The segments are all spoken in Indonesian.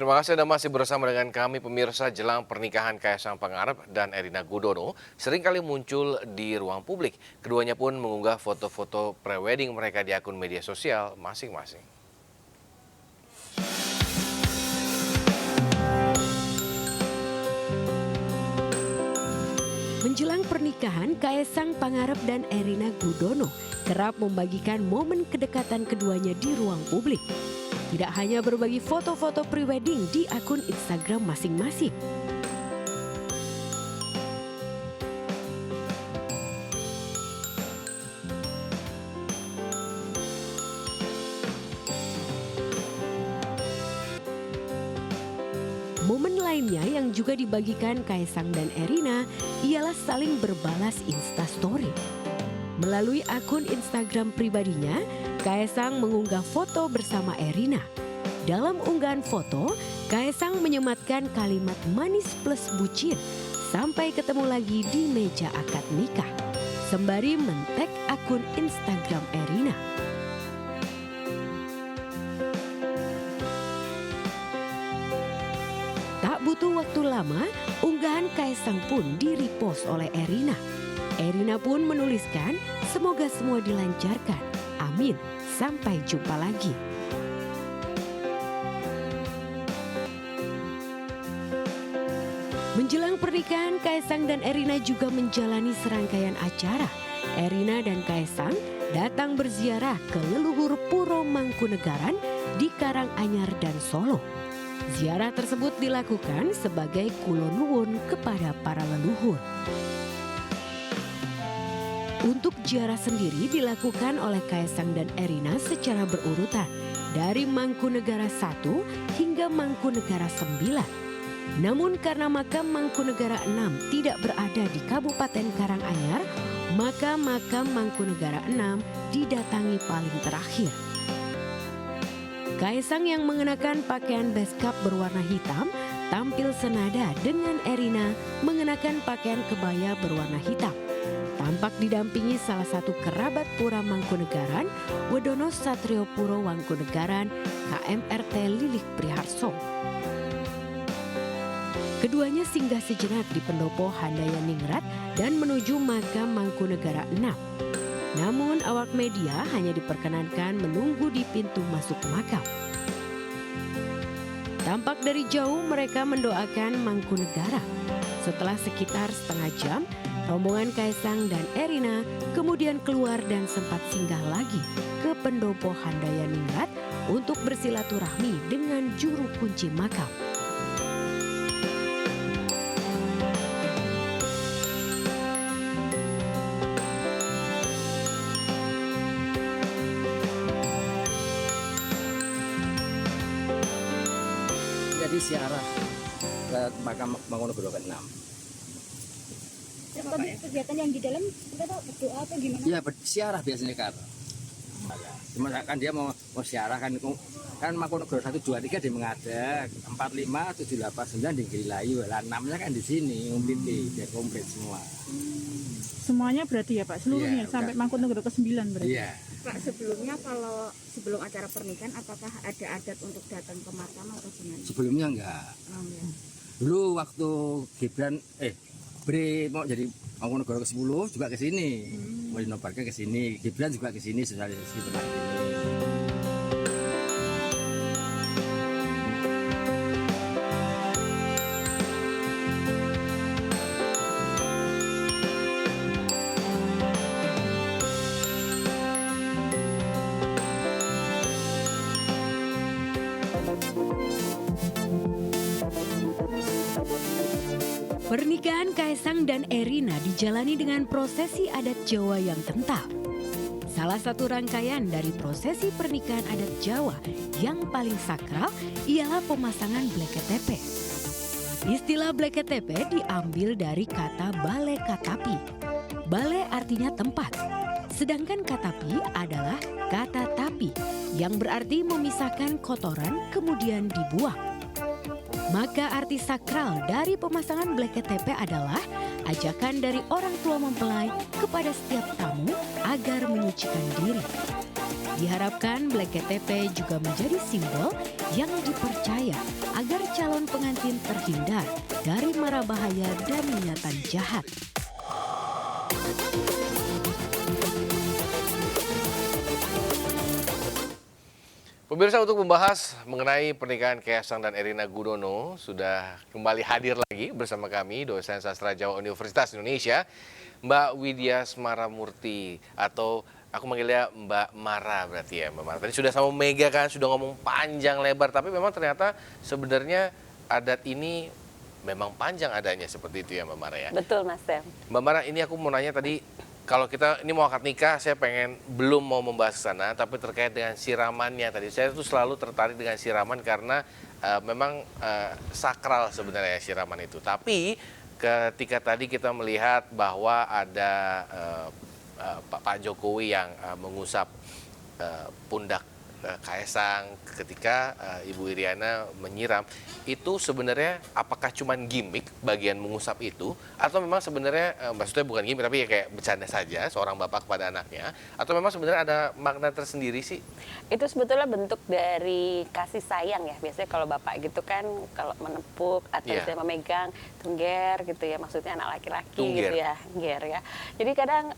Terima kasih Anda masih bersama dengan kami pemirsa. Jelang pernikahan Kaisang Pangarep dan Erina Gudono seringkali muncul di ruang publik. Keduanya pun mengunggah foto-foto prewedding mereka di akun media sosial masing-masing. Menjelang pernikahan, Kaisang Pangarep dan Erina Gudono kerap membagikan momen kedekatan keduanya di ruang publik. Tidak hanya berbagi foto-foto prewedding di akun Instagram masing-masing. Momen lainnya yang juga dibagikan Kaisang dan Erina ialah saling berbalas Instastory. Melalui akun Instagram pribadinya, Kaisang mengunggah foto bersama Erina. Dalam unggahan foto, Kaisang menyematkan kalimat manis plus bucin sampai ketemu lagi di meja akad nikah, sembari men-tag akun Instagram Erina. Tak butuh waktu lama, unggahan Kaisang pun di-repost oleh Erina. Erina pun menuliskan, "Semoga semua dilancarkan. Amin. Sampai jumpa lagi." Menjelang pernikahan, Kaisang dan Erina juga menjalani serangkaian acara. Erina dan Kaisang datang berziarah ke leluhur Puro Mangkunegaran di Karanganyar dan Solo. Ziarah tersebut dilakukan sebagai kulo nuwun kepada para leluhur. Untuk ziarah sendiri dilakukan oleh Kaisang dan Erina secara berurutan dari Mangkunegara 1 hingga Mangkunegara 9. Namun karena makam Mangkunegara 6 tidak berada di Kabupaten Karanganyar, maka makam Mangkunegara 6 didatangi paling terakhir. Kaisang yang mengenakan pakaian beskap berwarna hitam tampil senada dengan Erina mengenakan pakaian kebaya berwarna hitam. Tampak didampingi salah satu kerabat Pura Mangkunegaran, Wedono Satrio Puro Mangkunegaran, KMRT Lilik Priharso. Keduanya singgah sejenak di pendopo Handayaningrat dan menuju makam Mangkunegara 6. Namun awak media hanya diperkenankan menunggu di pintu masuk makam. Tampak dari jauh mereka mendoakan Mangkunegara. Setelah sekitar setengah jam, rombongan Kaisang dan Erina kemudian keluar dan sempat singgah lagi ke pendopo Handayaningrat untuk bersilaturahmi dengan juru kunci makam. Jadi siarah ke makam Mangkunegara ke-6. Tapi kegiatan yang di dalam kita tahu berdoa atau gimana? Iya, siarah biasanya kan. Cuma kan dia mau siarah kan Mangkunegara 1 2 3 di Mengadak, 4 5 7 8 9 di Gililayu. Lah 6-nya kan di sini biar komplit semua. Semuanya berarti ya Pak, seluruhnya Iya, sampai bukan. Mangkunegara ke-9 berarti. Iya. Pak, sebelumnya kalau sebelum acara pernikahan apakah ada adat untuk datang ke makam atau gimana? Sebelumnya enggak. Oh, ya. Dulu waktu Gibran Bre mau jadi Mangkunegara ke-10 juga ke sini. Mau dinobatkan ke sini. Gibran juga ke sini sosialisasi tempat ini. Pernikahan Kaisang dan Erina dijalani dengan prosesi adat Jawa yang kental. Salah satu rangkaian dari prosesi pernikahan adat Jawa yang paling sakral ialah pemasangan bleket-tepe. Istilah bleket-tepe diambil dari kata bale katapi. Bale artinya tempat, sedangkan katapi adalah kata tapi yang berarti memisahkan kotoran kemudian dibuang. Maka arti sakral dari pemasangan bleket-tepe adalah ajakan dari orang tua mempelai kepada setiap tamu agar menyucikan diri. Diharapkan Black KTP juga menjadi simbol yang dipercaya agar calon pengantin terhindar dari mara bahaya dan niatan jahat. Pemirsa, untuk membahas mengenai pernikahan Kaisang dan Erina Gudono sudah kembali hadir lagi bersama kami dosen sastra Jawa Universitas Indonesia, Mbak Widya Smaramurti, atau aku manggilnya Mbak Mara berarti ya Mbak Mara. Tadi sudah sama Mega kan, sudah ngomong panjang lebar, tapi memang ternyata sebenarnya adat ini memang panjang adanya seperti itu ya Mbak Mara ya. Betul Mas Sam. Mbak Mara, ini aku mau nanya tadi, kalau kita ini mau akad nikah, saya belum mau membahas ke sana, tapi terkait dengan siramannya tadi. Saya tuh selalu tertarik dengan siraman karena memang sakral sebenarnya siraman itu. Tapi ketika tadi kita melihat bahwa ada Pak Jokowi yang mengusap pundak Kaisang ketika Ibu Iriana menyiram, itu sebenarnya apakah cuman gimmick bagian mengusap itu, atau memang sebenarnya maksudnya bukan gimmick tapi ya kayak bercanda saja seorang bapak kepada anaknya, atau memang sebenarnya ada makna tersendiri sih? Itu sebetulnya bentuk dari kasih sayang ya. Biasanya kalau bapak gitu kan kalau menepuk atau Iya. saya memegang tungger gitu ya, maksudnya anak laki-laki Tungger. gitu ya, ger ya. Jadi kadang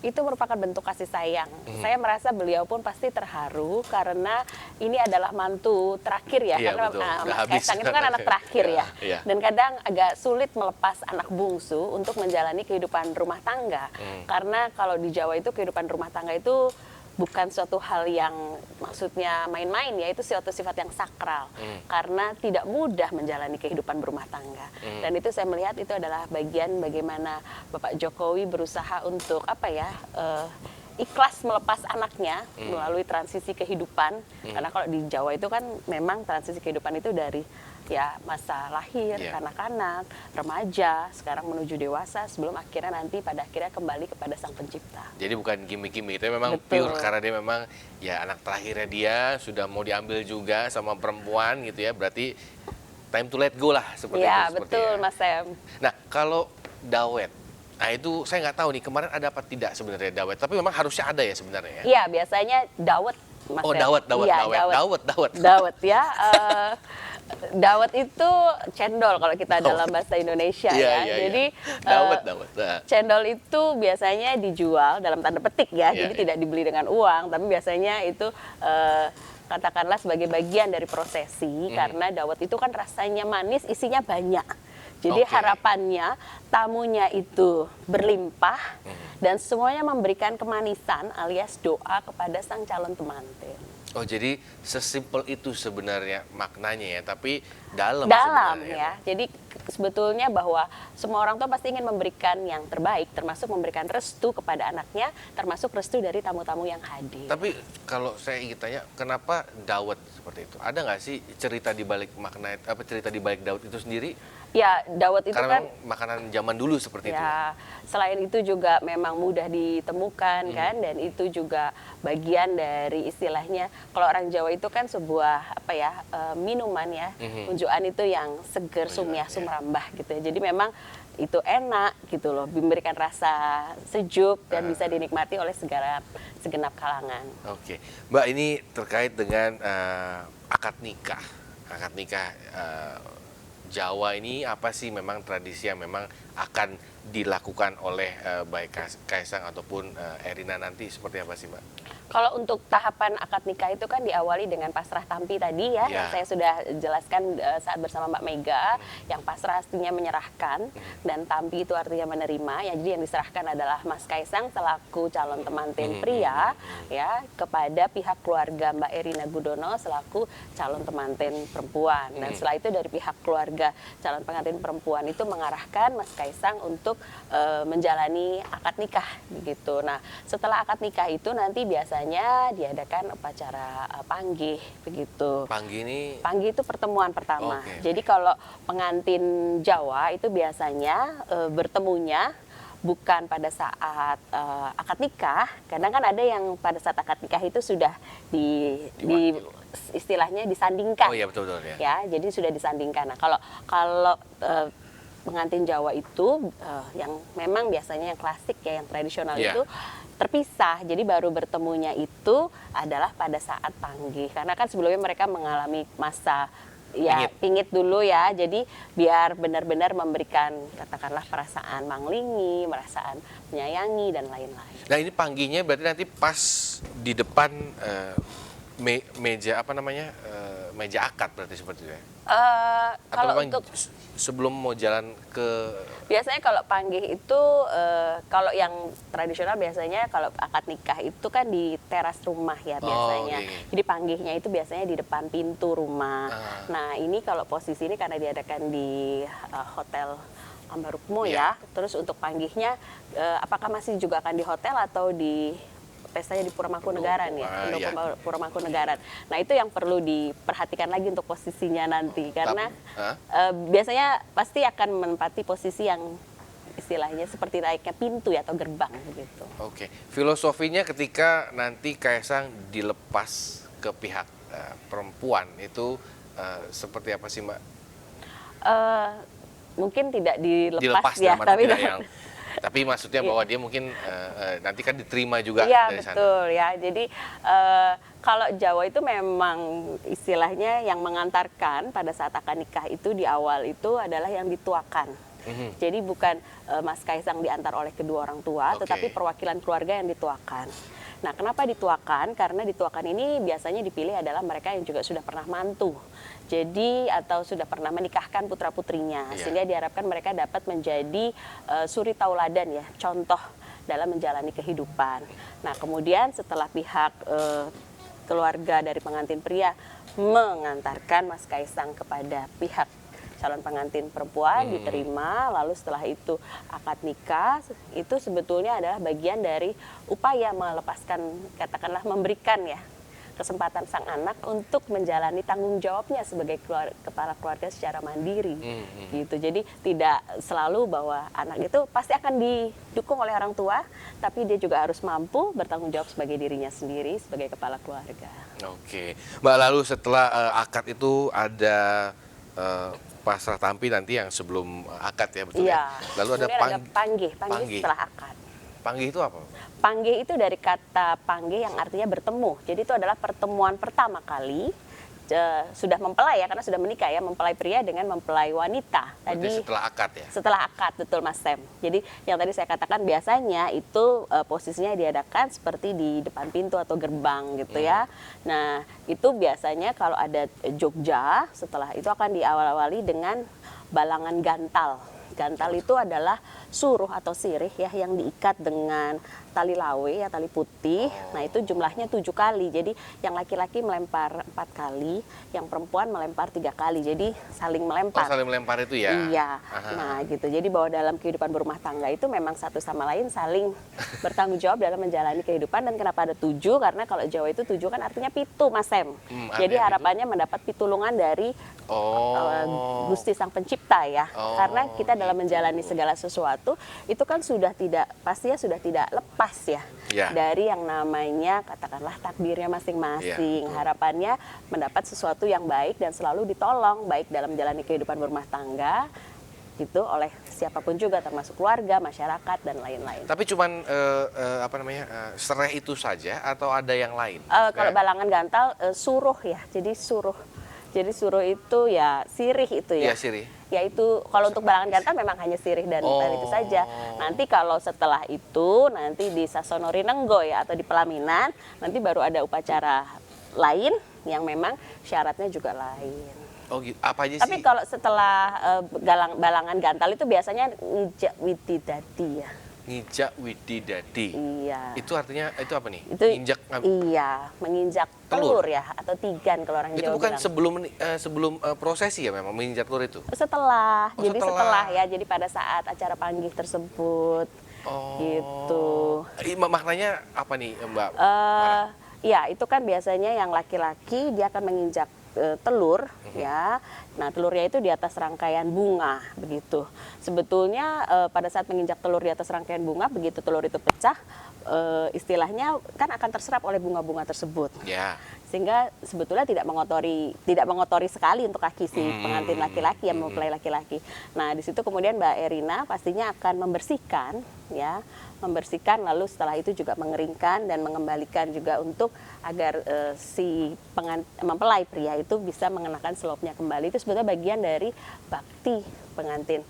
itu merupakan bentuk kasih sayang. Saya merasa beliau pun pasti terharu karena ini adalah mantu terakhir ya, Iya, karena betul. Udah Mas habis. Kaisang itu kan anak terakhir ya. Iya. Dan kadang agak sulit melepas anak bungsu untuk menjalani kehidupan rumah tangga. Karena kalau di Jawa itu kehidupan rumah tangga itu bukan suatu hal yang maksudnya main-main ya, itu suatu sifat yang sakral. Karena tidak mudah menjalani kehidupan berumah tangga. Dan itu saya melihat itu adalah bagian bagaimana Bapak Jokowi berusaha untuk apa ya, ikhlas melepas anaknya melalui transisi kehidupan. Karena kalau di Jawa itu kan memang transisi kehidupan itu dari ya masa lahir, Iya. kanak-kanak, remaja, sekarang menuju dewasa sebelum akhirnya nanti pada akhirnya kembali kepada Sang Pencipta. Jadi bukan gimmick-gimmick, itu memang Betul. pure karena dia memang ya anak terakhirnya dia sudah mau diambil juga sama perempuan gitu ya, berarti time to let go lah seperti Ya itu. betul Mas Sam. Nah, kalau dawet, nah itu saya nggak tahu nih kemarin ada apa tidak sebenarnya dawet, tapi memang harusnya ada ya sebenarnya ya. Iya biasanya dawet Mas Oh, Sam. dawet Iya, Dawet ya. Dawet itu cendol kalau kita dalam bahasa Indonesia Iya, ya. iya, Jadi dawet. Nah. cendol itu biasanya dijual dalam tanda petik ya, Iya, jadi iya. tidak dibeli dengan uang, tapi biasanya itu katakanlah sebagai bagian dari prosesi, karena dawet itu kan rasanya manis, isinya banyak. Jadi Oke. harapannya tamunya itu berlimpah dan semuanya memberikan kemanisan alias doa kepada sang calon pengantin. Oh, jadi sesimpel itu sebenarnya maknanya ya, tapi dalam Dalam sebenarnya. ya. Jadi sebetulnya bahwa semua orang tua pasti ingin memberikan yang terbaik, termasuk memberikan restu kepada anaknya, termasuk restu dari tamu-tamu yang hadir. Tapi kalau saya ingin tanya, kenapa dawet seperti itu? Ada nggak sih cerita di balik makna, cerita di balik dawet itu sendiri? Ya, dawet itu Karena kan memang makanan zaman dulu seperti itu. ya, selain itu juga memang mudah ditemukan kan, dan itu juga bagian dari istilahnya kalau orang Jawa itu kan sebuah apa ya, minuman ya, unjukan itu yang seger, sumyah, sumrambah gitu ya. Jadi memang itu enak gitu loh, memberikan rasa sejuk dan bisa dinikmati oleh segenap kalangan. Oke, Mbak, ini terkait dengan akad nikah. Akad nikah Jawa ini apa sih memang tradisi yang memang akan dilakukan oleh baik Kaisang ataupun Erina nanti, seperti apa sih, Mbak? Kalau untuk tahapan akad nikah itu kan diawali dengan pasrah tampi tadi ya, Ya. yang saya sudah jelaskan saat bersama Mbak Mega, yang pasrah artinya menyerahkan dan tampi itu artinya menerima. Ya, jadi yang diserahkan adalah Mas Kaisang selaku calon pengantin pria ya kepada pihak keluarga Mbak Erina Gudono selaku calon pengantin perempuan. Dan setelah itu dari pihak keluarga calon pengantin perempuan itu mengarahkan Mas Kaisang untuk menjalani akad nikah begitu. Nah, setelah akad nikah itu nanti biasanya diadakan upacara panggih begitu. Panggih itu pertemuan pertama. Oke. Jadi kalau pengantin Jawa itu biasanya bertemunya bukan pada saat akad nikah. Kadang kan ada yang pada saat akad nikah itu sudah istilahnya disandingkan. Oh iya, betul ya. Ya, jadi sudah disandingkan. Nah, kalau pengantin Jawa itu yang memang biasanya yang klasik ya, yang tradisional Iya. itu terpisah. Jadi baru bertemunya itu adalah pada saat panggih. Karena kan sebelumnya mereka mengalami masa ya pingit dulu ya. Jadi biar benar-benar memberikan katakanlah perasaan manglingi, perasaan menyayangi dan lain-lain. Nah ini panggihnya berarti nanti pas di depan meja apa namanya meja akad berarti seperti itu ya? Atau Kalau memang untuk sebelum mau jalan ke biasanya kalau panggih itu kalau yang tradisional biasanya kalau akad nikah itu kan di teras rumah ya biasanya. oke. Jadi panggihnya itu biasanya di depan pintu rumah. Nah ini kalau posisi ini karena diadakan di hotel Ambarukmo ya. Terus untuk panggihnya apakah masih juga akan di hotel atau di pestanya di Puramangkunegaran ya, iya. Puramangkunegaran. Nah itu yang perlu diperhatikan lagi untuk posisinya nanti karena Tapi, biasanya pasti akan menempati posisi yang istilahnya seperti layaknya pintu ya atau gerbang begitu. Oke, filosofinya ketika nanti Kaisang dilepas ke pihak perempuan itu seperti apa sih Mbak? Mungkin tidak dilepas dalam ya, arti tapi tidak yang tapi maksudnya bahwa dia mungkin nanti kan diterima juga iya dari sana. betul ya. Jadi kalau Jawa itu memang istilahnya yang mengantarkan pada saat akad nikah itu di awal itu adalah yang dituakan. Jadi bukan Mas Kaisang diantar oleh kedua orang tua, tetapi perwakilan keluarga yang dituakan. Nah, kenapa dituakan? Karena dituakan ini biasanya dipilih adalah mereka yang juga sudah pernah mantu. Jadi atau sudah pernah menikahkan putra-putrinya. Sehingga diharapkan mereka dapat menjadi suri tauladan ya, contoh dalam menjalani kehidupan. Nah, kemudian setelah pihak keluarga dari pengantin pria mengantarkan Mas Kaisang kepada pihak calon pengantin perempuan diterima, lalu setelah itu akad nikah itu sebetulnya adalah bagian dari upaya melepaskan, katakanlah memberikan ya kesempatan sang anak untuk menjalani tanggung jawabnya sebagai kepala keluarga secara mandiri gitu. Jadi tidak selalu bahwa anak itu pasti akan didukung oleh orang tua, tapi dia juga harus mampu bertanggung jawab sebagai dirinya sendiri sebagai kepala keluarga. Oke, Mbak, lalu setelah akad itu ada pasrah tampi nanti yang sebelum akad ya, betul ya? Lalu ada kemudian panggih panggih setelah akad. Panggih itu apa? Panggih itu dari kata panggih yang artinya bertemu. Jadi itu adalah pertemuan pertama kali sudah mempelai ya, karena sudah menikah ya, mempelai pria dengan mempelai wanita. Berarti setelah akad ya? Setelah akad, betul Mas Sam. Jadi yang tadi saya katakan biasanya itu posisinya diadakan seperti di depan pintu atau gerbang gitu ya. Nah itu biasanya kalau ada Jogja, setelah itu akan diawali dengan balangan gantal. Gantal itu adalah suruh atau sirih ya yang diikat dengan tali lawe ya, tali putih. Nah itu jumlahnya 7 kali. Jadi yang laki-laki melempar 4 kali, yang perempuan melempar 3 kali. Jadi saling melempar. Oh, saling melempar itu ya? Iya. Nah gitu. Jadi bahwa dalam kehidupan berumah tangga itu memang satu sama lain saling bertanggung jawab dalam menjalani kehidupan. Dan kenapa ada 7? Karena kalau Jawa itu 7 kan artinya pitu, Mas Sem. Jadi harapannya mendapat pitulungan dari Gusti Sang Pencipta ya. Karena kita dalam menjalani segala sesuatu itu kan sudah tidak, pastinya sudah tidak lepas ya dari yang namanya katakanlah takdirnya masing-masing. Harapannya mendapat sesuatu yang baik dan selalu ditolong baik dalam menjalani kehidupan berumah tangga gitu oleh siapapun juga, termasuk keluarga, masyarakat dan lain-lain. Tapi cuman apa namanya sereh itu saja atau ada yang lain? Kalau balangan gantal suruh ya, jadi suruh. Jadi suruh itu ya sirih itu ya. Iya, sirih. Ya itu kalau untuk balangan gantal memang hanya sirih dan itu saja. Nanti kalau setelah itu nanti di Sasono Rinenggo ya atau di pelaminan nanti baru ada upacara lain yang memang syaratnya juga lain. Oh gitu. Apa aja sih? Tapi kalau setelah balangan gantal itu biasanya ngijak wididadi ya. Ngijak wididadi. Iya. Itu artinya itu apa nih? Itu Nginjak iya, menginjak telur ya atau tigan kalau orang itu Jawa bukan bilang. sebelum prosesi ya memang menginjak telur itu? Setelah, Oh, jadi setelah. setelah ya, jadi pada saat acara panggih tersebut gitu. Maknanya apa nih Mbak? Ya itu kan biasanya yang laki-laki dia akan menginjak telur ya. Nah telurnya itu di atas rangkaian bunga begitu. Sebetulnya pada saat menginjak telur di atas rangkaian bunga begitu telur itu pecah istilahnya kan akan terserap oleh bunga-bunga tersebut. Ya. Sehingga sebetulnya tidak mengotori sekali untuk kaki si pengantin laki-laki yang mempelai laki-laki. Nah, di situ kemudian Mbak Erina pastinya akan membersihkan ya, lalu setelah itu juga mengeringkan dan mengembalikan juga untuk agar si mempelai pria itu bisa mengenakan selopnya kembali. Itu sebetulnya bagian dari bakti pengantin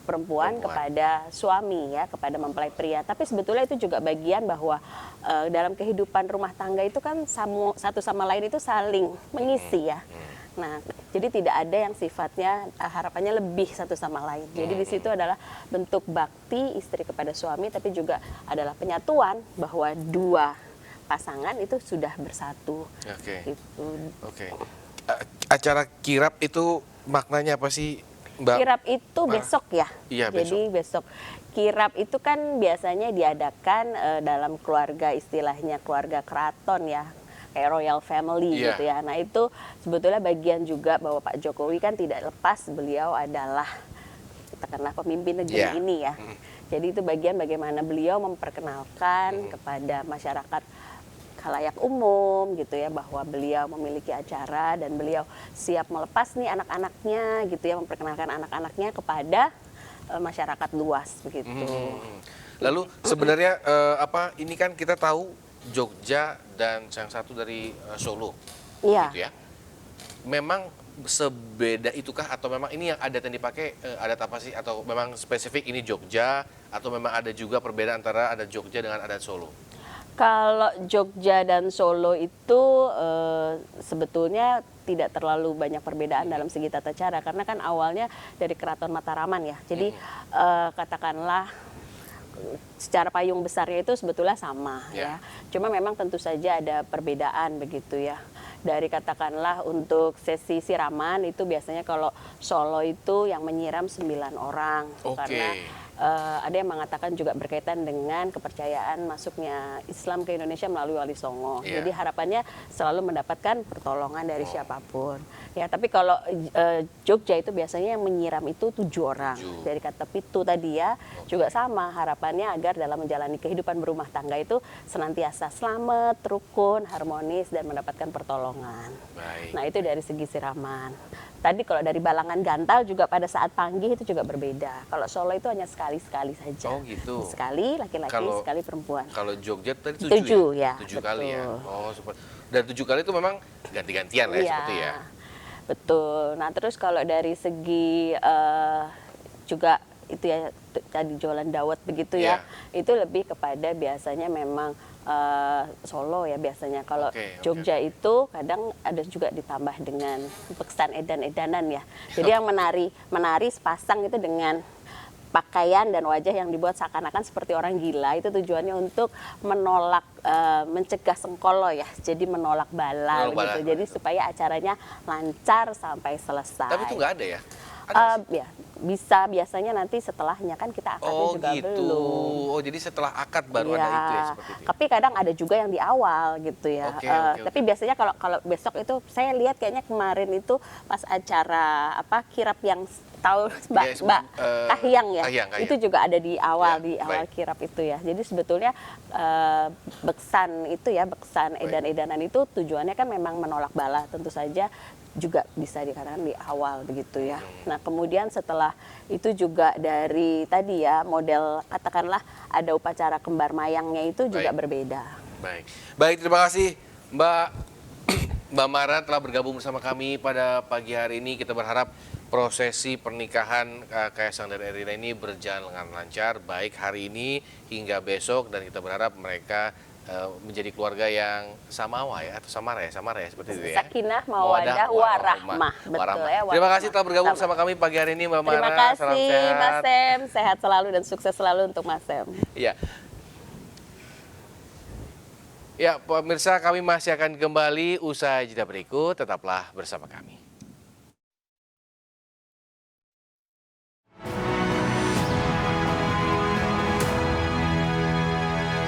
perempuan kepada suami ya, kepada mempelai pria. Tapi sebetulnya itu juga bagian bahwa dalam kehidupan rumah tangga itu kan satu sama lain itu saling mengisi ya. Nah, jadi tidak ada yang sifatnya harapannya lebih satu sama lain. Jadi di situ adalah bentuk bakti istri kepada suami, tapi juga adalah penyatuan bahwa dua pasangan itu sudah bersatu. Oke. Gitu. Oke. Acara kirap itu maknanya apa sih, Mbak? Kirap itu besok ya. Iya, Jadi besok. Kirap itu kan biasanya diadakan dalam keluarga, istilahnya keluarga keraton ya, kayak royal family gitu ya. Nah itu sebetulnya bagian juga bahwa Pak Jokowi kan tidak lepas beliau adalah katakanlah pemimpin negeri ini ya. Jadi itu bagian bagaimana beliau memperkenalkan kepada masyarakat khalayak umum gitu ya, bahwa beliau memiliki acara dan beliau siap melepas nih anak-anaknya gitu ya, memperkenalkan anak-anaknya kepada masyarakat luas begitu. Lalu sebenarnya ini kan kita tahu Jogja dan yang satu dari Solo. Iya. Gitu ya. Memang sebeda itukah atau memang ini yang adat yang dipakai adat apa sih, atau memang spesifik ini Jogja, atau memang ada juga perbedaan antara adat Jogja dengan adat Solo? Kalau Jogja dan Solo itu sebetulnya tidak terlalu banyak perbedaan dalam segi tata cara, karena kan awalnya dari Keraton Mataraman ya. Jadi katakanlah secara payung besarnya itu sebetulnya sama ya. Cuma memang tentu saja ada perbedaan begitu ya. Dari katakanlah untuk sesi siraman itu biasanya kalau Solo itu yang menyiram 9 orang. Karena ada yang mengatakan juga berkaitan dengan kepercayaan masuknya Islam ke Indonesia melalui Wali Songo. Jadi harapannya selalu mendapatkan pertolongan dari siapapun. Ya, tapi kalau Jogja itu biasanya yang menyiram itu 7 orang. Dari kata pitu tadi ya, juga sama harapannya agar dalam menjalani kehidupan berumah tangga itu senantiasa selamat, rukun, harmonis dan mendapatkan pertolongan. Nah, itu dari segi siraman. Tadi kalau dari balangan gantal juga pada saat panggih itu juga berbeda. Kalau Solo itu hanya sekali-sekali saja. Oh gitu. Sekali laki-laki, sekali perempuan. Kalau Jogja tadi 7 ya? 7 kali ya. Oh, super. Dan 7 kali itu memang ganti-gantian ya, seperti ya. Betul. Nah, terus kalau dari segi juga itu ya tadi jualan dawet begitu ya. Itu lebih kepada biasanya memang Solo ya biasanya. Kalau Jogja itu kadang ada juga ditambah dengan beksan edan-edanan ya. Jadi yang menari sepasang itu dengan pakaian dan wajah yang dibuat seakan-akan seperti orang gila. Itu tujuannya untuk menolak, mencegah sengkolo ya. Jadi menolak bala gitu. Jadi supaya acaranya lancar sampai selesai. Tapi itu nggak ada ya? Ya, bisa biasanya nanti setelahnya kan kita akadnya juga belum. Oh, jadi setelah akad baru ada itu ya, seperti itu. Tapi kadang ada juga yang di awal gitu ya. Tapi biasanya kalau besok itu saya lihat kayaknya kemarin itu pas acara kirap yang tahu Mbak Kahiyang ya. Kahiyang. Itu juga ada di awal awal kirap itu ya. Jadi sebetulnya beksan itu ya, beksan edan-edanan itu tujuannya kan memang menolak bala, tentu saja juga bisa dikatakan di awal begitu ya. Nah, kemudian setelah itu juga dari tadi ya model katakanlah ada upacara kembar mayangnya itu juga berbeda. Baik, terima kasih Mbak Mara telah bergabung bersama kami pada pagi hari ini. Kita berharap prosesi pernikahan Kaisang dan Erina ini berjalan dengan lancar baik hari ini hingga besok, dan kita berharap mereka menjadi keluarga yang samawa ya, atau samara ya seperti itu ya. Sakinah, mawadah, warahmah. Betul ya. Terima kasih telah bergabung bersama kami pagi hari ini Mbak Mara. Terima kasih Salam sehat. Mas Sem, sehat selalu dan sukses selalu untuk Mas Sem. Iya. Ya, pemirsa, kami masih akan kembali usai jeda berikut, tetaplah bersama kami.